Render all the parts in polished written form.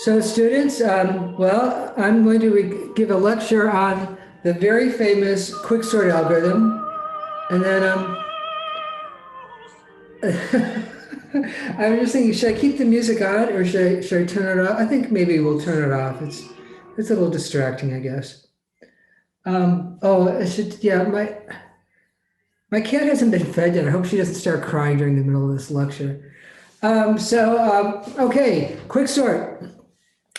So students, well, I'm going to give a lecture on the very famous quicksort algorithm. And then I'm just thinking, should I keep the music on or should I turn it off? I think maybe we'll turn it off. It's a little distracting, I guess. Oh, I should, yeah, my cat hasn't been fed yet. I hope she doesn't start crying during the middle of this lecture. Okay, quicksort.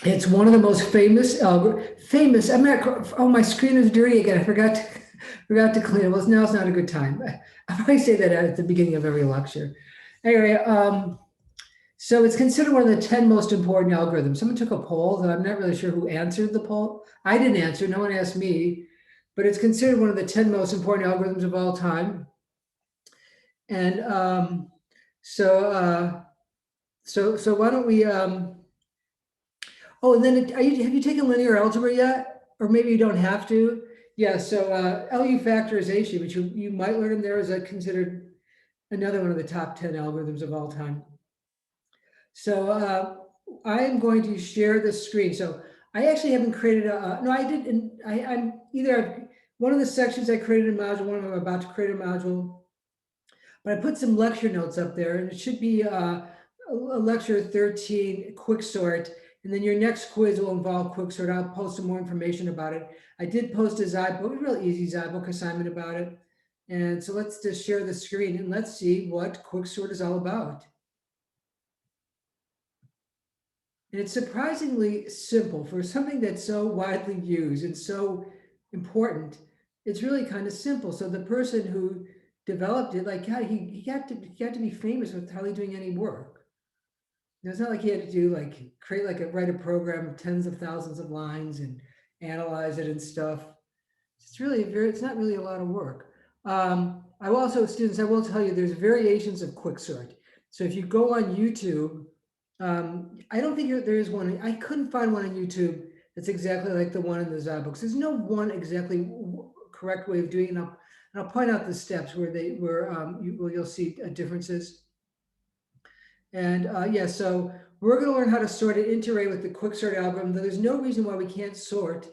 It's one of the most famous, I'm not, oh, my screen is dirty again. I forgot to clean it. Well, now it's not a good time. I probably say that at the beginning of every lecture. Anyway, so it's considered one of the 10 most important algorithms. Someone took a poll that I'm not really sure who answered the poll. I didn't answer, no one asked me, but it's considered one of the 10 most important algorithms of all time. And so why don't we, oh, and then have you taken linear algebra yet? Or maybe you don't have to. Yeah, so LU factorization, which you might learn in there, is considered another one of the top 10 algorithms of all time. So I am going to share the screen. So I actually haven't created no, I didn't, I'm either, one of the sections I created a module, one of them I'm about to create a module, but I put some lecture notes up there, and it should be a lecture 13, quicksort. And then your next quiz will involve quicksort. I'll post some more information about it. I did post a Zybook, a real easy Zybook assignment about it. And so let's just share the screen and let's see what quicksort is all about. And it's surprisingly simple for something that's so widely used and so important. It's really kind of simple. So the person who developed it, like, God, he got to be famous with hardly doing any work. It's not like he had to do write a program of tens of thousands of lines and analyze it and stuff. It's not really a lot of work. I will also, students, I will tell you there's variations of quicksort. So if you go on YouTube, I don't think there is one. I couldn't find one on YouTube that's exactly like the one in the Zybook. There's no one exactly correct way of doing it. And I'll point out the steps where you'll see differences. And yeah, so we're going to learn how to sort an int array with the quicksort algorithm. There's no reason why we can't sort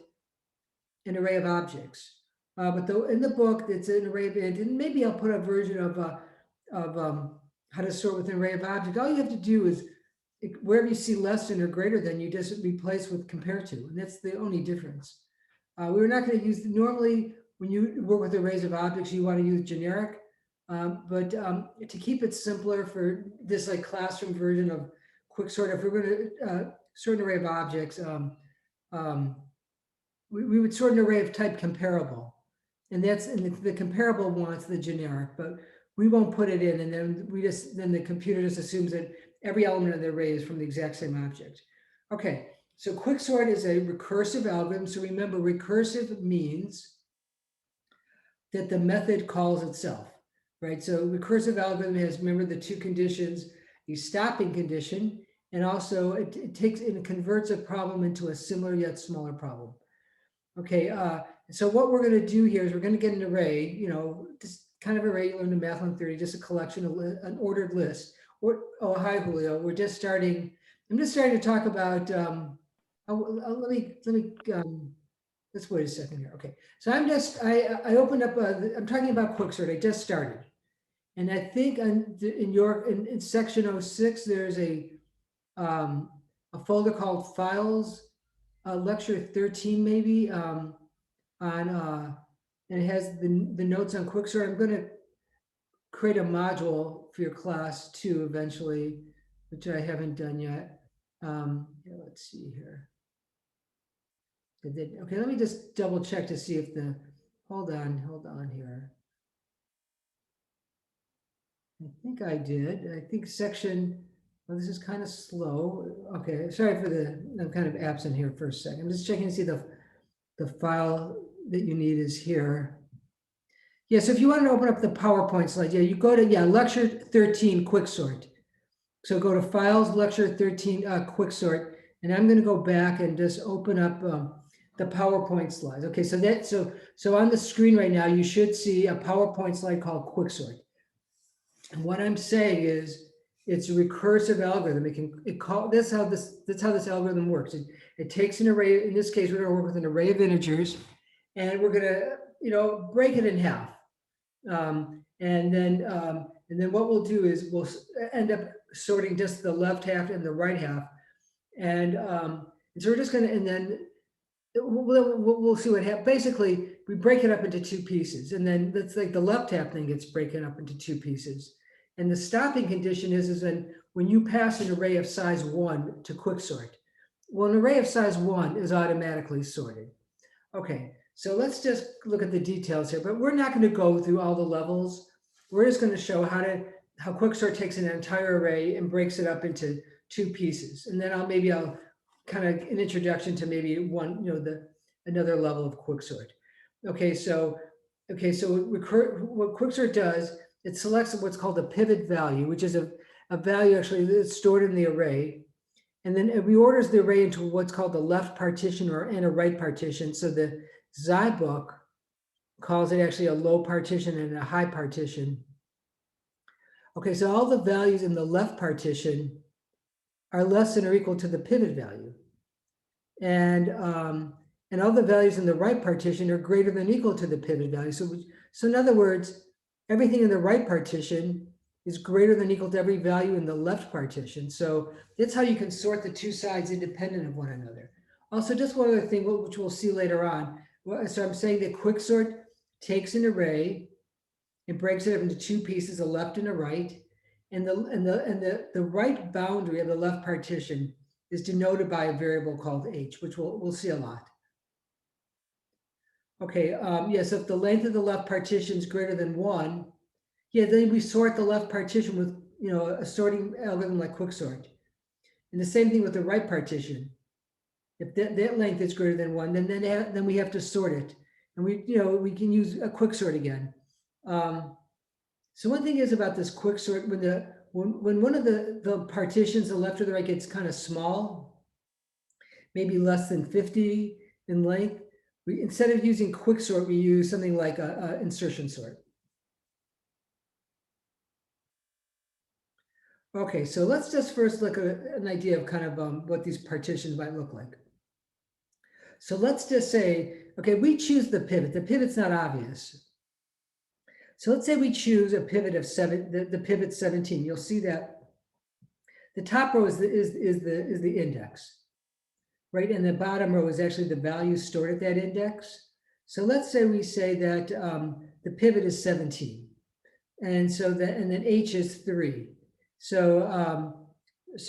an array of objects. But in the book, it's an array of int, and maybe I'll put a version of how to sort with an array of objects. All you have to do is wherever you see less than or greater than, you just replace with compare to, and that's the only difference. We're not going to use, normally when you work with arrays of objects, you want to use generic. But to keep it simpler for this classroom version of quicksort, if we're going to sort an array of objects, we would sort an array of type comparable, and the comparable wants the generic, but we won't put it in, and then the computer just assumes that every element of the array is from the exact same object. Okay, so quicksort is a recursive algorithm. So remember, recursive means that the method calls itself. Right, so recursive algorithm has, remember, the two conditions, a stopping condition, and also it converts a problem into a similar yet smaller problem. Okay, so what we're going to do here is we're going to get an array, this kind of array you learned in Math 130, just a collection, an ordered list. Oh, hi Julio, we're just starting. I'm just starting to talk about. Let's wait a second here. Okay, so I opened up. I'm talking about quicksort. I just started. And I think in section 06, there's a folder called Files, lecture 13 maybe, and it has the notes on quicksort. I'm going to create a module for your class too eventually, which I haven't done yet. Yeah, let's see here. Okay, let me just double check to see if hold on here. I think I did. I think section, well, this is kind of slow. Okay, sorry I'm kind of absent here for a second. I'm just checking to see the file that you need is here. Yeah, so if you want to open up the PowerPoint slide, yeah, you go to, lecture 13, quicksort. So go to files, lecture 13, quicksort, and I'm going to go back and just open up the PowerPoint slides. Okay, so on the screen right now, you should see a PowerPoint slide called quicksort. And what I'm saying is it's a recursive algorithm. That's how this algorithm works. It takes an array. In this case, we're going to work with an array of integers, and we're going to break it in half. And then what we'll do is we'll end up sorting just the left half and the right half, and so we're just going to, and then we'll see what happens. Basically, we break it up into two pieces, and then that's like the left half thing gets broken up into two pieces. And the stopping condition is when you pass an array of size 1 to Quicksort. Well, an array of size 1 is automatically sorted. Okay, so let's just look at the details here, but we're not going to go through all the levels. We're just going to show how Quicksort takes an entire array and breaks it up into two pieces, and then I'll kind of an introduction to maybe another level of Quicksort. So what Quicksort does, it selects what's called a pivot value, which is a value actually that's stored in the array, and then it reorders the array into what's called the left partition and a right partition. So the Xi book calls it actually a low partition and a high partition. Okay, so all the values in the left partition are less than or equal to the pivot value. And all the values in the right partition are greater than or equal to the pivot value. So in other words, everything in the right partition is greater than or equal to every value in the left partition. So that's how you can sort the two sides independent of one another. Also, just one other thing, which we'll see later on. So I'm saying that Quicksort takes an array and breaks it up into two pieces, a left and a right. And the right boundary of the left partition is denoted by a variable called h, which we'll see a lot. Okay, so if the length of the left partition is greater than 1, then we sort the left partition with a sorting algorithm like Quicksort. And the same thing with the right partition. If that length is greater than 1, then we have to sort it, and we can use a Quicksort again. So one thing is about this Quicksort, when one of the partitions, the left or the right, gets kind of small, maybe less than 50 in length, instead of using Quicksort, we use something like a insertion sort. Okay, so let's just first look at an idea of kind of what these partitions might look like. So let's just say, okay, we choose the pivot. The pivot's not obvious. So let's say we choose a pivot of 7, the pivot 17. You'll see that the top row is the index, right? And the bottom row is actually the value stored at that index. So let's say we say that the pivot is 17, and then h is 3. So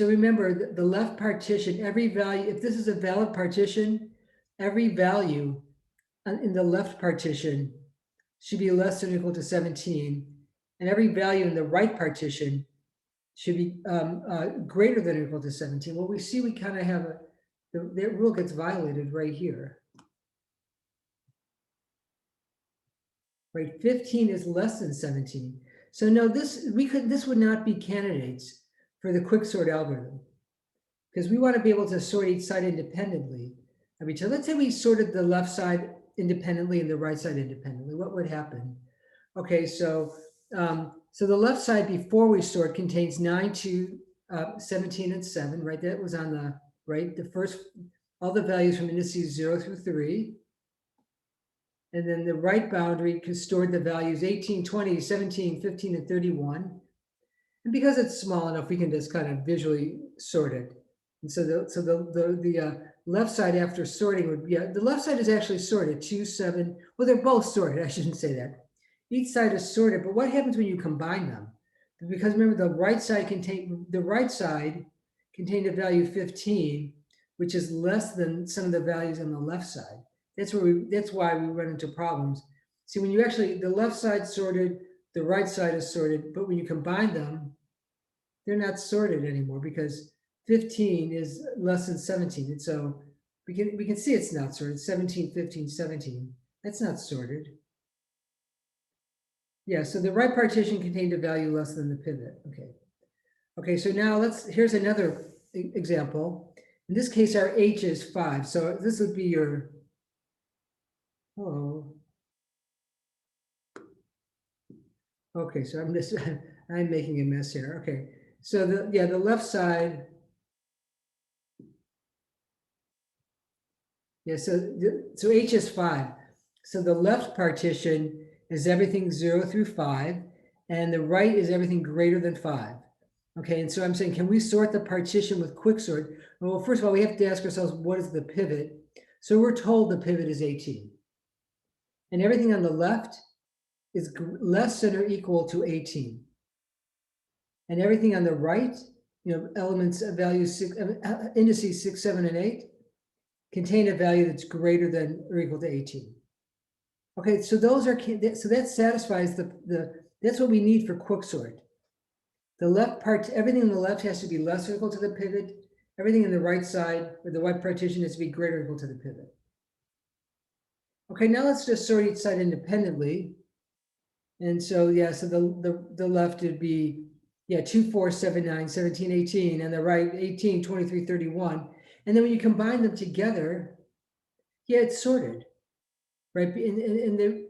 remember the left partition, every value, if this is a valid partition, every value in the left partition should be less than or equal to 17, and every value in the right partition should be greater than or equal to 17. Well, we see we kind of have that rule gets violated right here. Right, 15 is less than 17. So no, this would not be candidates for the Quicksort algorithm, because we want to be able to sort each side independently of each other. Let's say we sorted the left side independently and the right side independently. What would happen? Okay, so the left side before we sort contains 9, 2, 17, and 7, right? That was on the right. The first, all the values from indices 0 through 3. And then the right boundary stored the values 18, 20, 17, 15, and 31. And because it's small enough, we can just kind of visually sort it. And so the left side after sorting would be, the left side is actually sorted, 2, 7, well, they're both sorted, I shouldn't say that. Each side is sorted, but what happens when you combine them? Because remember, the right side contained a value 15, which is less than some of the values on the left side. That's why we run into problems. See, when you actually, the left side sorted, the right side is sorted, but when you combine them, they're not sorted anymore because 15 is less than 17. And so we can see it's not sorted. 17, 15, 17. That's not sorted. Yeah, so the right partition contained a value less than the pivot. Okay, so now here's another example. In this case, our h is 5. So this would be your, oh. Okay, so I'm making a mess here. Okay, So the left side. Yeah, so H is 5. So the left partition is everything 0 through 5, and the right is everything greater than 5. Okay, and so I'm saying, can we sort the partition with quicksort? Well, first of all, we have to ask ourselves, what is the pivot? So we're told the pivot is 18. And everything on the left is less than or equal to 18. And everything on the right, elements of values, indices 6, 7, and 8, contain a value that's greater than or equal to 18. Okay, so that satisfies that's what we need for quicksort. The left part, everything on the left has to be less or equal to the pivot. Everything on the right side, or the right partition, has to be greater or equal to the pivot. Okay, now let's just sort each side independently. And so, yeah, so the left would be, 2, 4, 7, 9, 17, 18, and the right 18, 23, 31. And then when you combine them together, it's sorted, right?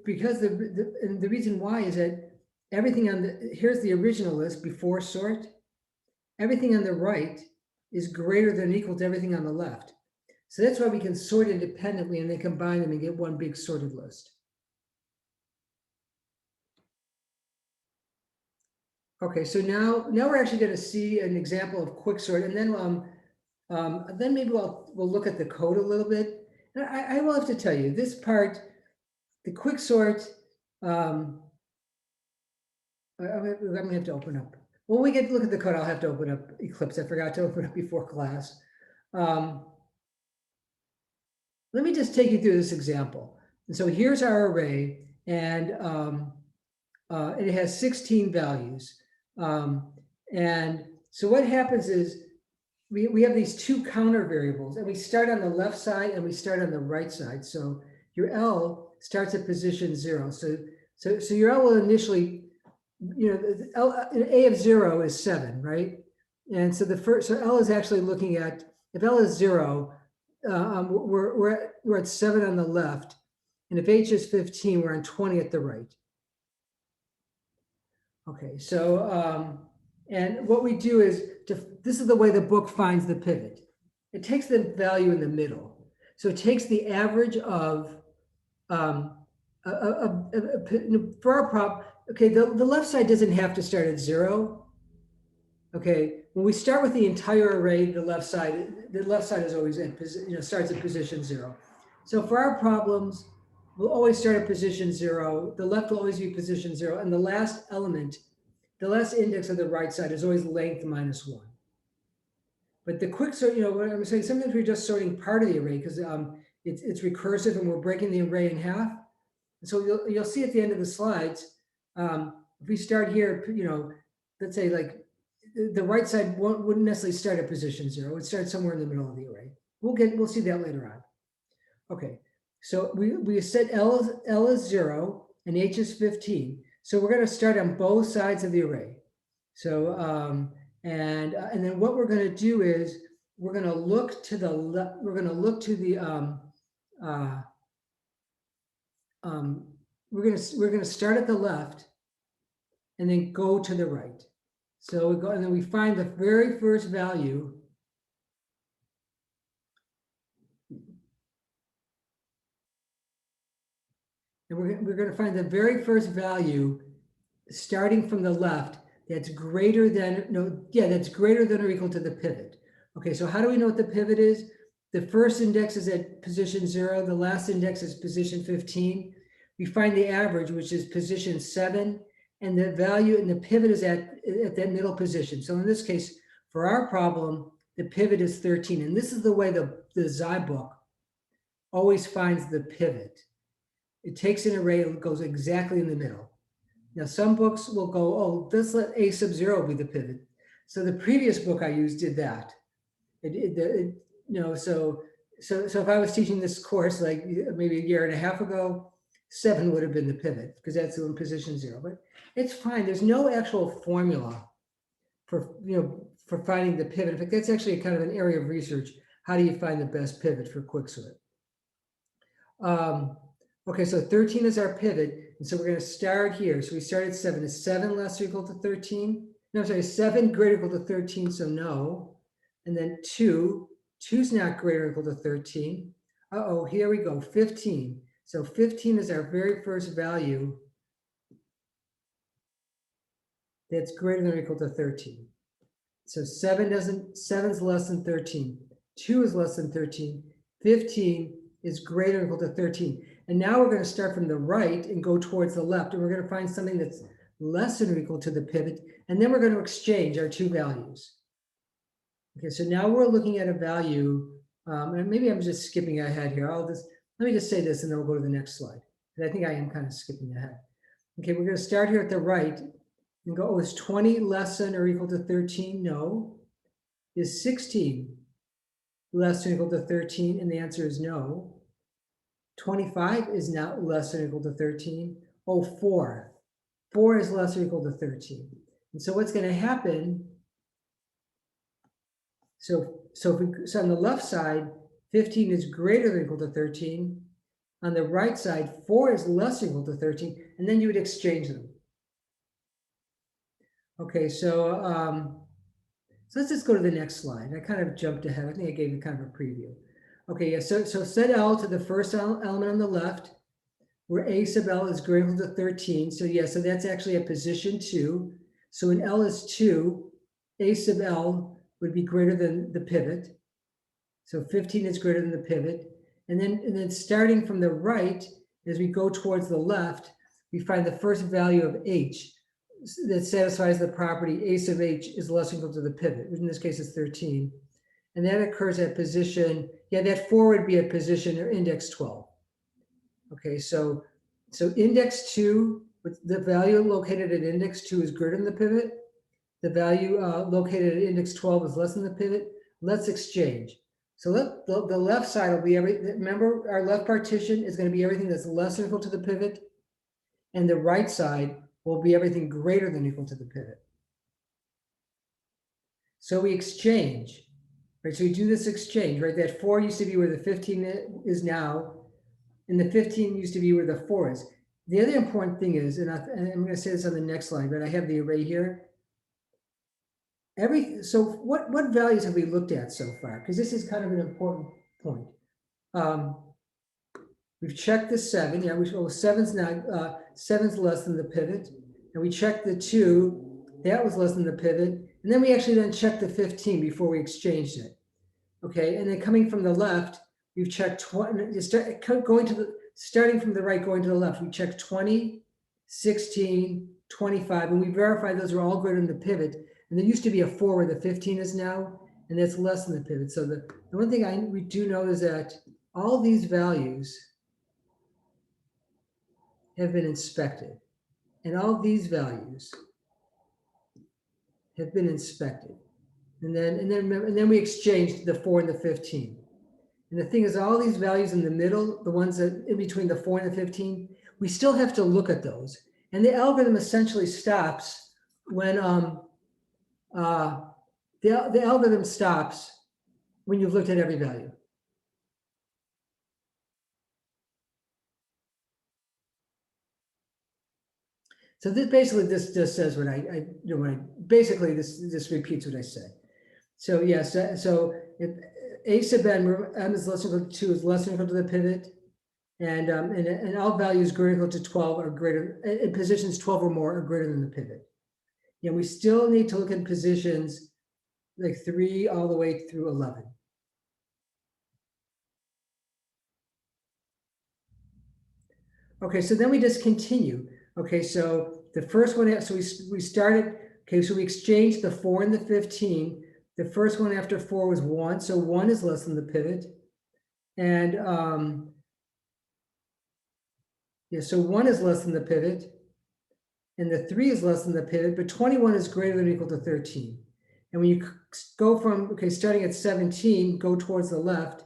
Because the reason why is that everything here's the original list before sort. Everything on the right is greater than or equal to everything on the left. So that's why we can sort independently and then combine them and get one big sorted list. Okay, so now we're actually going to see an example of quicksort, and then maybe we'll look at the code a little bit. And I will have to tell you, this part, the quicksort, I'm going to have to open up. When we get to look at the code, I'll have to open up Eclipse. I forgot to open up before class. Let me just take you through this example. And so here's our array, and it has 16 values. And so what happens is we have these two counter variables, and we start on the left side and we start on the right side. So your L starts at position 0. So your L will initially, A of 0 is 7, right? And so L is actually looking at, if L is 0, we're at 7 on the left, and if H is 15, we're on 20 at the right. Okay, so and what we do is, this is the way the book finds the pivot. It takes the value in the middle. So it takes the average of, for our prop, okay, the left side doesn't have to start at 0. Okay, when we start with the entire array, the left side is always starts at position 0. So for our problems, we'll always start at position 0. The left will always be position 0, and the last element, the last index of the right side, is always length minus 1. But the quicksort, what I'm saying, sometimes we're just sorting part of the array because it's recursive and we're breaking the array in half. And so you'll see at the end of the slides, if we start here, let's say like the right side wouldn't necessarily start at position 0. It would start somewhere in the middle of the array. We'll see that later on. Okay, so we set L is 0 and H is 15. So we're going to start on both sides of the array. So and then what we're going to do is we're going to look to the left. We're going to look to the we're going to start at the left and then go to the right. So we go, and then we find the very first value. And we're going to find the very first value starting from the left that's greater than, that's greater than or equal to the pivot. Okay, so how do we know what the pivot is? The first index is at position 0. The last index is position 15. We find the average, which is position 7. And the value and the pivot is at that middle position. So in this case, for our problem, the pivot is 13. And this is the way the Xi book always finds the pivot. It takes an array and goes exactly in the middle. Now, some books will go, oh, let's let A sub 0 be the pivot. So the previous book I used did that. So if I was teaching this course like maybe a year and a half ago, 7 would have been the pivot because that's in position 0. But it's fine. There's no actual formula for finding the pivot. In fact, that's actually kind of an area of research. How do you find the best pivot for quicksort? Okay, so 13 is our pivot, and so we're going to start here. So we start at 7. Is 7 less or equal to 13? no, sorry, 7 greater or equal to 13, so no. And then 2, 2's not greater or equal to 13. Uh-oh, here we go, 15. So 15 is our very first value that's greater than or equal to 13. So 7's less than 13. 2 is less than 13. 15 is greater or equal to 13. And now we're going to start from the right and go towards the left, and we're going to find something that's less than or equal to the pivot, and then we're going to exchange our two values. Okay, so now we're looking at a value, and maybe I'm just skipping ahead here. Let me just say this, and then we'll go to the next slide. And I think I am kind of skipping ahead. Okay, we're going to start here at the right and go, oh, is 20 less than or equal to 13? No. Is 16 less than or equal to 13? And the answer is no. 25 is not less than or equal to 13. Oh, 4. 4 is less than or equal to 13. And so what's going to happen, so on the left side, 15 is greater than or equal to 13. On the right side, 4 is less than or equal to 13, and then you would exchange them. Okay, so let's just go to the next slide. I kind of jumped ahead. I think I gave you kind of a preview. Okay, yeah, so set L to the first element on the left, where A sub L is greater than 13. So yeah, so that's actually a position 2. So when L is 2, A sub L would be greater than the pivot. So 15 is greater than the pivot. And then starting from the right, as we go towards the left, we find the first value of H that satisfies the property A sub H is less than or equal to the pivot, which in this case is 13. And that occurs at position, yeah, that 4 would be at position or index 12. Okay, so index 2, the value located at index 2 is greater than the pivot. The value located at index 12 is less than the pivot. Let's exchange. So the left side will be remember our left partition is going to be everything that's less than or equal to the pivot, and the right side will be everything greater than or equal to the pivot. So we exchange, right? So we do this exchange, right? That 4 used to be where the 15 is now, and the 15 used to be where the 4 is. The other important thing is, and I'm going to say this on the next slide, but I have the array here. So what values have we looked at so far? Because this is kind of an important point. We've checked the 7. Yeah, 7's not 7's less than the pivot, and we checked the 2. That was less than the pivot, and then we actually then checked the 15 before we exchanged it. Okay, and then coming from the left, we've checked 20. Starting from the right, going to the left, we checked 20, 16, 25, and we verified those are all greater than the pivot. And there used to be a 4 where the 15 is now, and that's less than the pivot. So the one thing we do know is that all these values have been inspected, and all these values have been inspected. And then we exchanged the 4 and the 15. And the thing is, all these values in the middle, the ones that in between the 4 and the 15, we still have to look at those. And the algorithm essentially stops when the algorithm stops when you've looked at every value. So this just says what basically this repeats what I said. So yes, so if A sub m is less than or equal to 2 is less than or equal to the pivot, and all values greater than or equal to 12 are greater, in positions 12 or more are greater than the pivot. Yeah, we still need to look at positions like 3 all the way through 11. Okay, so then we just continue. Okay, so the first one, so we started, okay, so we exchanged the 4 and the 15. The first one after 4 was 1, so 1 is less than the pivot. And yeah, so 1 is less than the pivot. And the 3 is less than the pivot, but 21 is greater than or equal to 13. And when you go from, okay, starting at 17, go towards the left,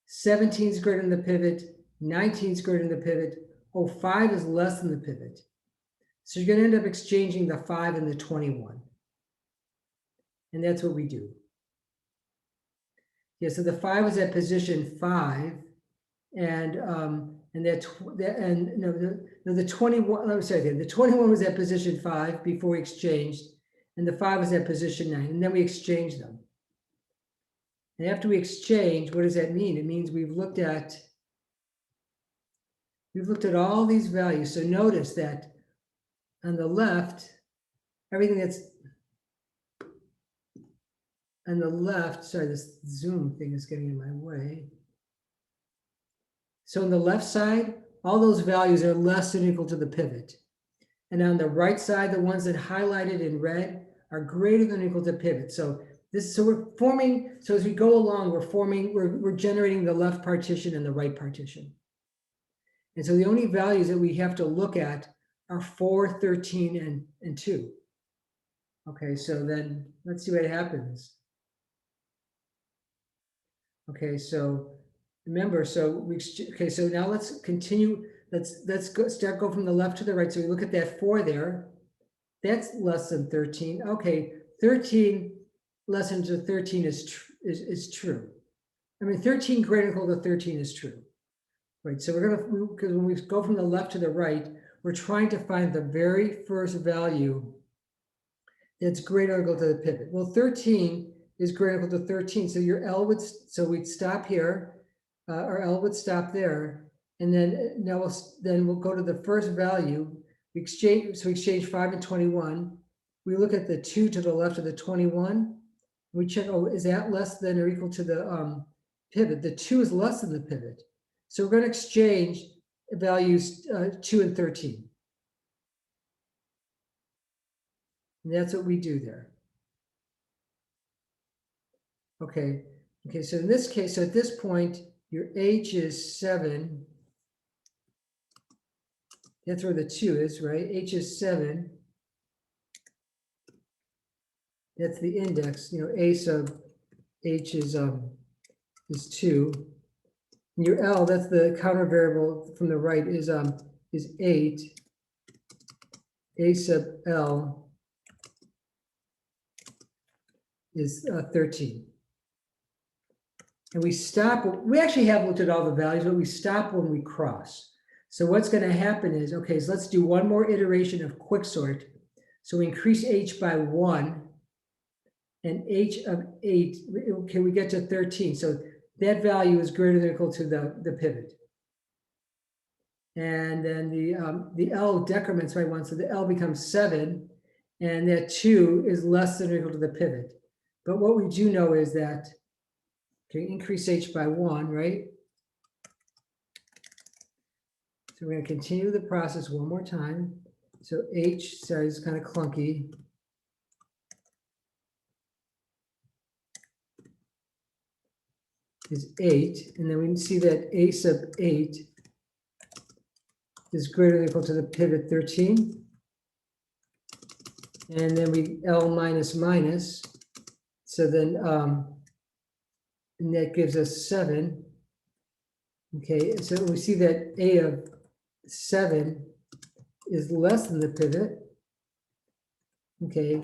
17 is greater than the pivot, 19 is greater than the pivot, 5 is less than the pivot. So you're going to end up exchanging the 5 and the 21. And that's what we do. Yeah, so the 5 is at position 5, and the 21. Let me say again. The 21 was at position 5 before we exchanged, and the 5 was at position 9, and then we exchange them. And after we exchange, what does that mean? It means we've looked at all these values. So notice that on the left, everything that's on the left, sorry, this zoom thing is getting in my way. So on the left side, all those values are less than or equal to the pivot. And on the right side, the ones that highlighted in red are greater than or equal to pivot. So we're forming, so as we go along, we're generating the left partition and the right partition. And so the only values that we have to look at are 4, 13, and 2. Okay, so then let's see what happens. Okay, so remember, so now let's continue. Let's go from the left to the right. So we look at that 4 there. That's less than 13. Okay, 13 less than 13 is true. I mean, 13 greater than or equal to 13 is true. Right, so because when we go from the left to the right, we're trying to find the very first value that's greater or equal to the pivot. Well, 13 is greater or equal to 13, so your L would, so we'd stop here, our L would stop there, and then now we'll go to the first value. We exchange 5 and 21. We look at the 2 to the left of the 21. We check, oh, is that less than or equal to the pivot? The 2 is less than the pivot. So we're going to exchange values 2 and 13. And that's what we do there. Okay, so in this case, so at this point, your H is 7. That's where the 2 is, right? H is 7. That's the index. A sub H is 2. And your L, that's the counter variable from the right, is 8. A sub L is 13. And we stop, we actually have looked at all the values, but we stop when we cross. So what's going to happen is, okay, so let's do one more iteration of quicksort. So we increase H by 1, and H of 8, okay, we get to 13. So that value is greater than or equal to the pivot. And then the L decrements by 1, so the L becomes 7, and that 2 is less than or equal to the pivot. But what we do know is that, okay, increase H by 1, right? So we're going to continue the process one more time. So H, sorry, it's kind of clunky. Is 8, and then we can see that A sub 8 is greater than or equal to the pivot 13. And then we L minus minus. So then, and that gives us 7. Okay, so we see that A of 7 is less than the pivot. Okay,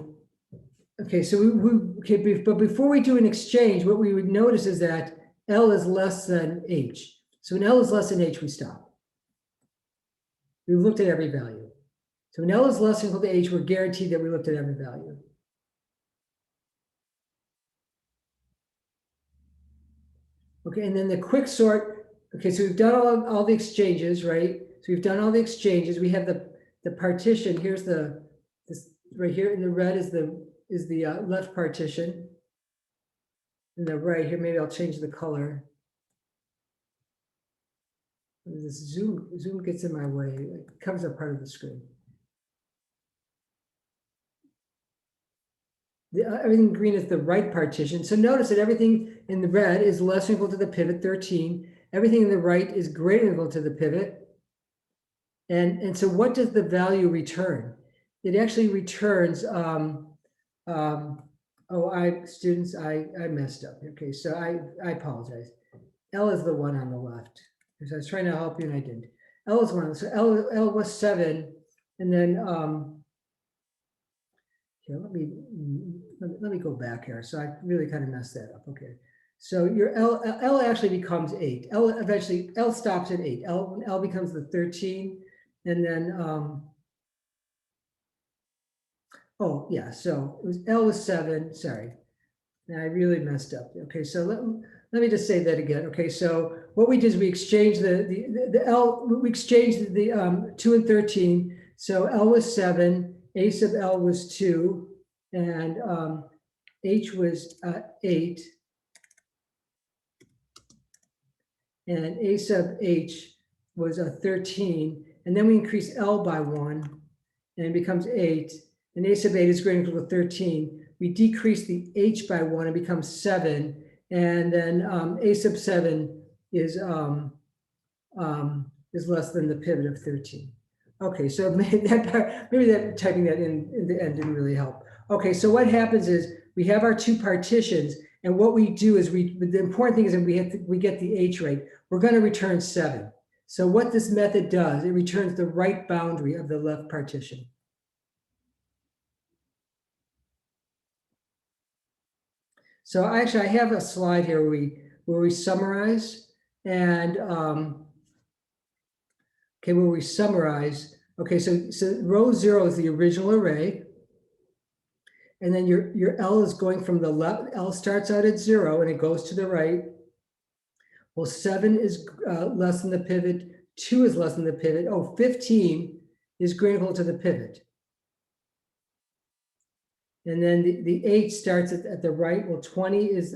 so but before we do an exchange, what we would notice is that L is less than H. So when L is less than H, we stop. We looked at every value. So when L is less than or equal to H, we're guaranteed that we looked at every value. Okay, and then the quicksort. Okay, so we've done all the exchanges, right? So we've done all the exchanges. We have the partition. Here's this right here in the red is the left partition. And the right here, maybe I'll change the color. This zoom gets in my way. It covers up part of the screen. Everything green is the right partition. So notice that everything in the red is less than or equal to the pivot 13. Everything in the right is greater than or equal to the pivot. And so what does the value return? It actually returns, students, I messed up. Okay, so I apologize. L is the one on the left. Because I was trying to help you and I didn't. L is 1. So L was 7. And then, here, let me go back here. So I really kind of messed that up. Okay. So your L actually becomes 8. L stops at 8. L becomes the 13. And then, Oh, yeah, so it was L was 7, sorry. Now I really messed up. Okay, so let me just say that again. Okay, so what we did is we exchanged the L, we exchanged the 2 and 13. So L was 7, A sub L was 2, and H was 8, and A sub H was 13. And then we increase L by 1, and it becomes 8. And A sub 8 is greater than or equal to 13. We decrease the H by 1, it becomes 7. And then A sub 7 is less than the pivot of 13. Okay, so maybe that typing that in the end didn't really help. Okay, so what happens is we have our two partitions, and what we do is the important thing is that we get the H rate. We're going to return 7. So what this method does, it returns the right boundary of the left partition. So actually, I have a slide here where we summarize, and okay, where we summarize. Okay, so row 0 is the original array, and then your L is going from the left. L starts out at 0 and it goes to the right. Well, 7 is less than the pivot. 2 is less than the pivot. Oh, 15 is greater or equal to the pivot. And then the 8 starts at the right. Well, 20 is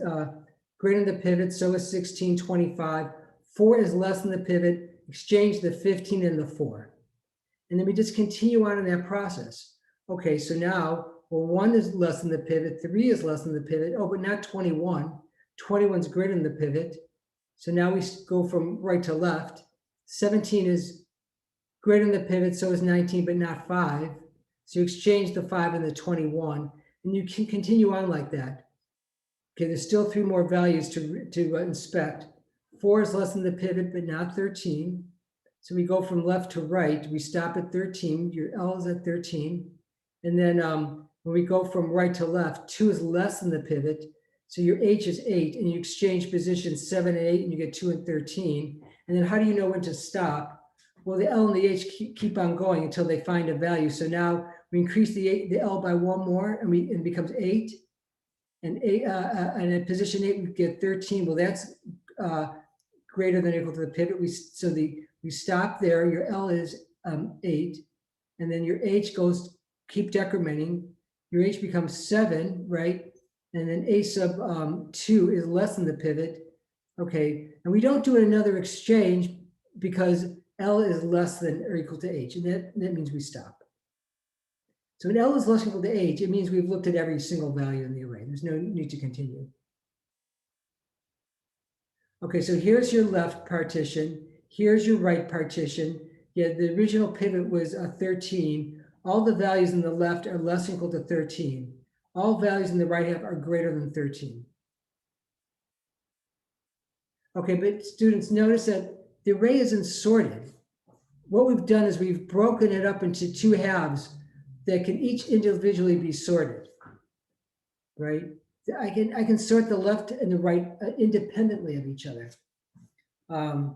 greater than the pivot, so is 16, 25. 4 is less than the pivot. Exchange the 15 and the 4. And then we just continue on in that process. Okay, so now, well, 1 is less than the pivot, 3 is less than the pivot. Oh, but not 21. 21 is greater than the pivot. So now we go from right to left. 17 is greater than the pivot, so is 19, but not 5. So you exchange the 5 and the 21, and you can continue on like that. Okay, there's still 3 more values to inspect. 4 is less than the pivot, but not 13. So we go from left to right. We stop at 13. Your L is at 13. And then when we go from right to left, 2 is less than the pivot. So your H is 8, and you exchange positions 7 and 8, and you get 2 and 13. And then how do you know when to stop? Well, the L and the H keep on going until they find a value. So now we increase the L by 1 more, and it becomes 8. And at position 8, we get 13. Well, that's greater than or equal to the pivot. We stop there. Your L is 8, and then your H keep decrementing. Your H becomes 7, right? And then A sub 2 is less than the pivot. Okay, and we don't do another exchange because L is less than or equal to H, and that means we stop. So when L is less than or equal to H, it means we've looked at every single value in the array. There's no need to continue. Okay, so here's your left partition. Here's your right partition. Yeah, the original pivot was 13. All the values in the left are less than or equal to 13. All values in the right half are greater than 13. Okay, but students, notice that the array isn't sorted. What we've done is we've broken it up into 2 halves that can each individually be sorted, right? I can sort the left and the right independently of each other. And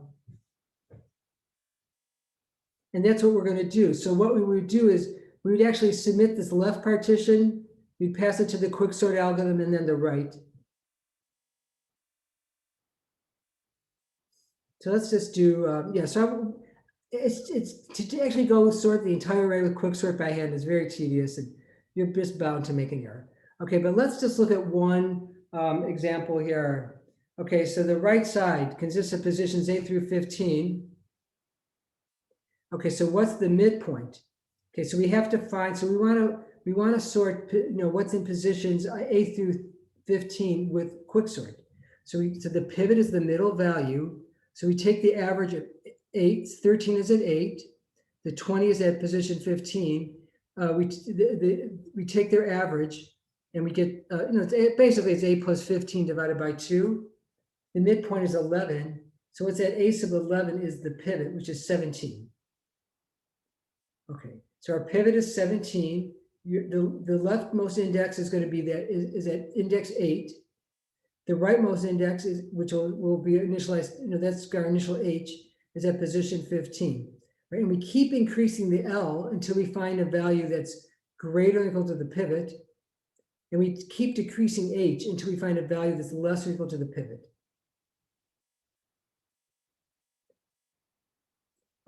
that's what we're going to do. So what we would do is we would actually submit this left partition, we'd pass it to the quicksort algorithm, and then the right. So let's just do, yeah, so it's to actually go sort the entire array with quicksort by hand is very tedious, and you're just bound to make an error. Okay, but let's just look at one example here. Okay, so the right side consists of positions 8 through 15. Okay, so what's the midpoint? Okay, so we have to find, so we want to sort, what's in positions 8 through 15 with quicksort. So the pivot is the middle value. So we take the average of 8, 13 is at 8, the 20 is at position 15. We take their average, and we get, basically it's 8 plus 15 divided by 2. The midpoint is 11. So what's at A sub 11 is the pivot, which is 17. Okay, so our pivot is 17. The leftmost index is going to be is at index 8. The rightmost index is, which will be initialized, that's our initial H, is at position 15. Right? And we keep increasing the L until we find a value that's greater than or equal to the pivot, and we keep decreasing h until we find a value that's less or equal to the pivot.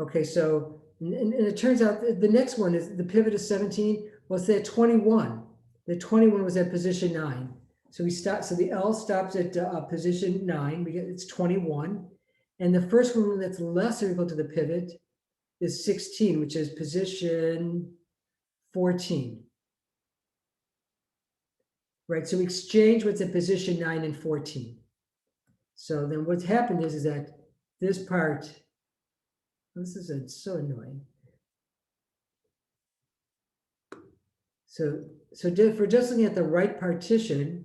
Okay, so, and it turns out the next one is the pivot is 17. Well, it's at 21. The 21 was at position 9. So we stop. So the L stops at position 9. We get it's 21, and the first one that's less or equal to the pivot is 16, which is position 14. Right. So we exchange what's at position 9 and 14. So then what's happened is that this part. This is so annoying. So if we're just looking at the right partition,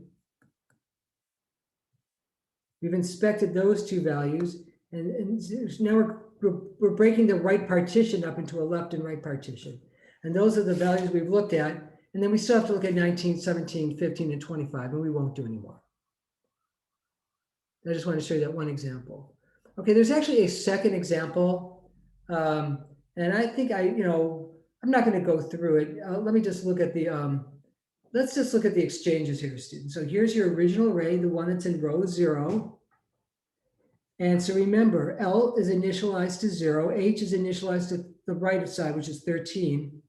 we've inspected those two values, and now we're breaking the right partition up into a left and right partition. And those are the values we've looked at. And then we still have to look at 19, 17, 15, and 25, and we won't do anymore. I just want to show you that one example. Okay, there's actually a second example. And I think I'm not going to go through it. Let me just look at the, let's just look at the exchanges here, students. So here's your original array, the one that's in row 0. And so remember, L is initialized to 0, H is initialized to the right side, which is 13.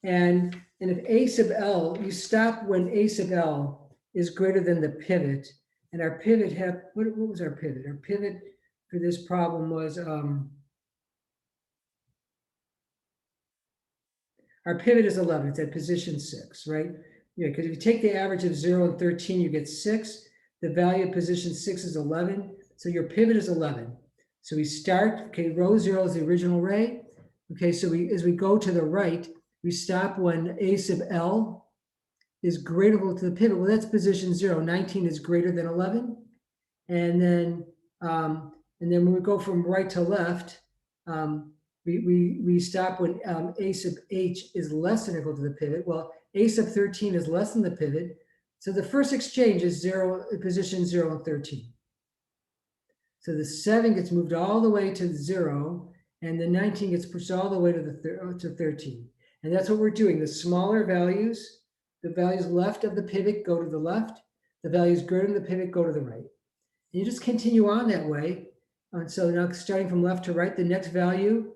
And if A sub L, you stop when A sub L is greater than the pivot. And our pivot what was our pivot? Our pivot for this problem was, our pivot is 11, it's at position 6, right? Yeah, because if you take the average of 0 and 13, you get 6. The value of position 6 is 11, so your pivot is 11. So we start, okay, row 0 is the original array. Okay, so as we go to the right, we stop when A sub L is greater than to the pivot. Well, that's position 0. 19 is greater than 11. And then when we go from right to left, we stop when A sub H is less than or equal to the pivot. Well, A sub 13 is less than the pivot. So the first exchange is 0, position 0 and 13. So the 7 gets moved all the way to 0, and the 19 gets pushed all the way to 13. And that's what we're doing. The smaller values, the values left of the pivot go to the left. The values greater than the pivot go to the right. And you just continue on that way. And so now starting from left to right, the next value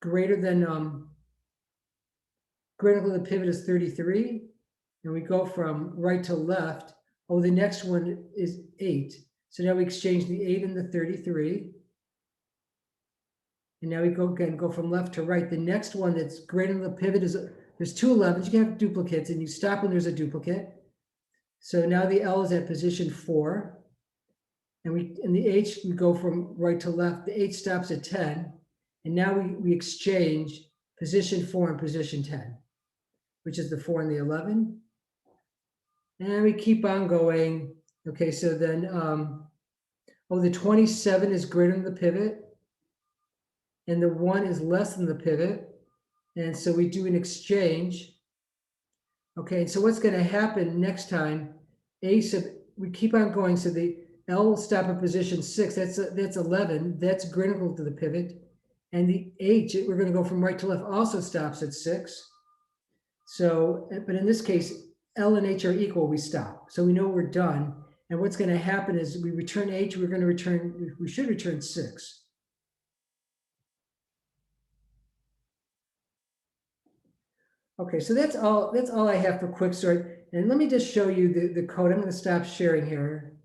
greater than the pivot is 33. And we go from right to left. Oh, the next one is 8. So now we exchange the 8 and the 33. And now we go from left to right. The next one that's greater than the pivot is, there's two 11s. You can have duplicates, and you stop when there's a duplicate. So now the L is at position 4. And the H, we go from right to left. The H stops at 10. And now we exchange position 4 and position 10, which is the 4 and the 11. And we keep on going. Okay, so then, the 27 is greater than the pivot. And the 1 is less than the pivot. And so we do an exchange. Okay, so what's going to happen next time? We keep on going. So the L will stop at position 6. That's 11. That's greater than or equal to the pivot. And the H, we're going to go from right to left, also stops at 6. So, but in this case, L and H are equal, we stop. So we know we're done. And what's going to happen is we return H, we should return 6. Okay, so that's all I have for Quicksort. And let me just show you the code. I'm going to stop sharing here.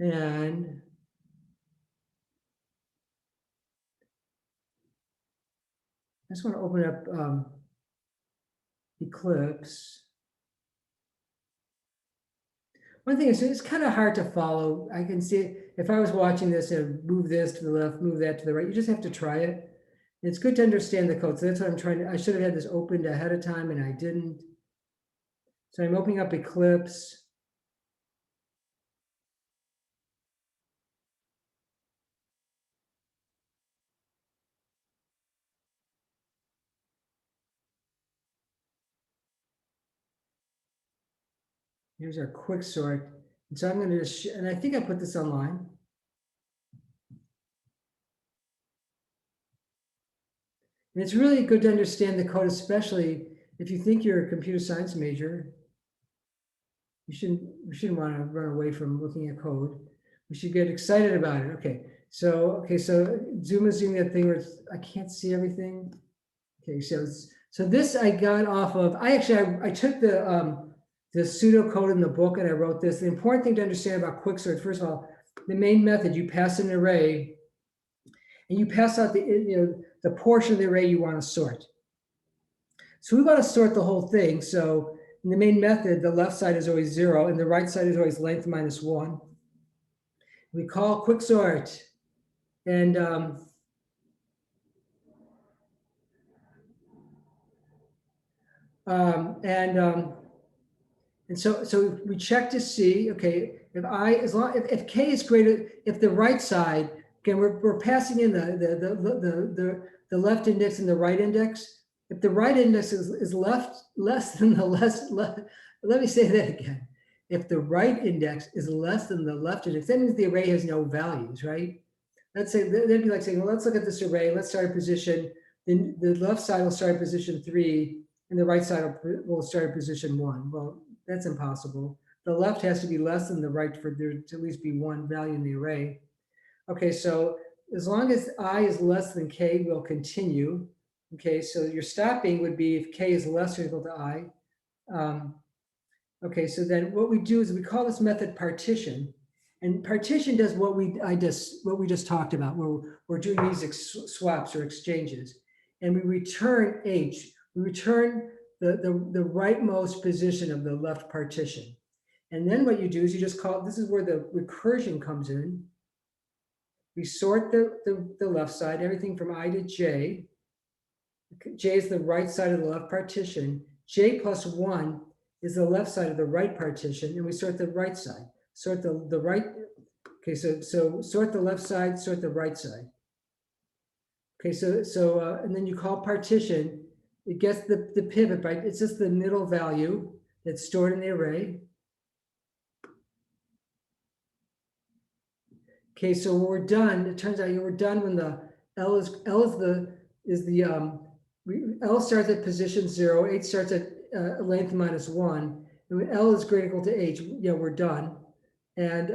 And I just want to open up Eclipse. One thing is, it's kind of hard to follow. I can see if I was watching this and move this to the left, move that to the right. You just have to try it. It's good to understand the code. So that's what I'm trying to, I should have had this opened ahead of time and I didn't. So I'm opening up Eclipse. Here's our Quicksort. And so I'm going to just, and I think I put this online. And it's really good to understand the code, especially if you think you're a computer science major, we shouldn't want to run away from looking at code. We should get excited about it. Okay, so Zoom is doing that thing where I can't see everything. Okay, so this I got off of. I took the pseudocode in the book and I wrote this. The important thing to understand about Quicksort, first of all, the main method, you pass an array and you pass out the portion of the array you want to sort. So we want to sort the whole thing. So in the main method, the left side is always 0 and the right side is always length minus 1. We call Quicksort. And so we check to see, okay, if k is greater, if the right side, again, we're passing in the left index and the right index. If the right index is less than the let me say that again. If the right index is less than the left index, that means the array has no values, right? Let's say, that'd be like saying, well, let's look at this array. Let's start at position, then the left side will start at position 3, and the right side will start at position 1. Well, that's impossible. The left has to be less than the right for there to at least be one value in the array. Okay, so as long as I is less than k, we'll continue. Okay, so your stopping would be if k is less or equal to I. Okay, so then what we do is we call this method partition. And partition does what we just talked about, where we're doing these swaps or exchanges. And we return h. We return the rightmost position of the left partition. And then what you do is you just call, this is where the recursion comes in. We sort the left side, everything from I to j. J is the right side of the left partition. J plus 1 is the left side of the right partition, and we sort the right side. Sort the right, okay, so sort the left side, sort the right side. Okay, and then you call partition, it gets the pivot, right? It's just the middle value that's stored in the array. Okay, so when we're done, it turns out we're done when the L starts at position 0, H starts at length minus 1, and when L is greater or equal to H, we're done. And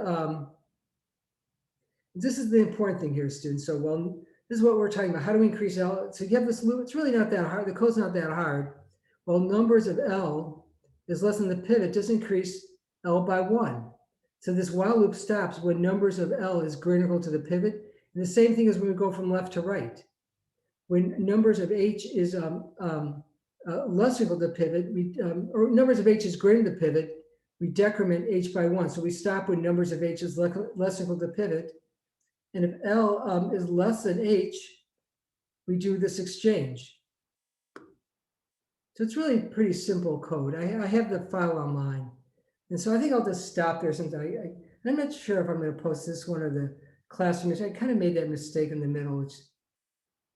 this is the important thing here, students. So, well, this is what we're talking about. How do we increase L? So you have this loop. It's really not that hard. The code's not that hard. Well, numbers of L is less than the pivot, just increase L by 1. So this while loop stops when numbers of L is greater or equal to the pivot. And the same thing as when we go from left to right. When numbers of H is less equal to the pivot, or numbers of H is greater than the pivot, we decrement H by 1. So we stop when numbers of H is less equal to the pivot. And if L is less than H, we do this exchange. So it's really pretty simple code. I have the file online. And so I think I'll just stop there since I'm not sure if I'm going to post this one or the classroom. I kind of made that mistake in the middle, which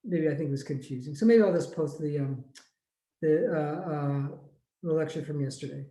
maybe I think was confusing. So maybe I'll just post the lecture from yesterday.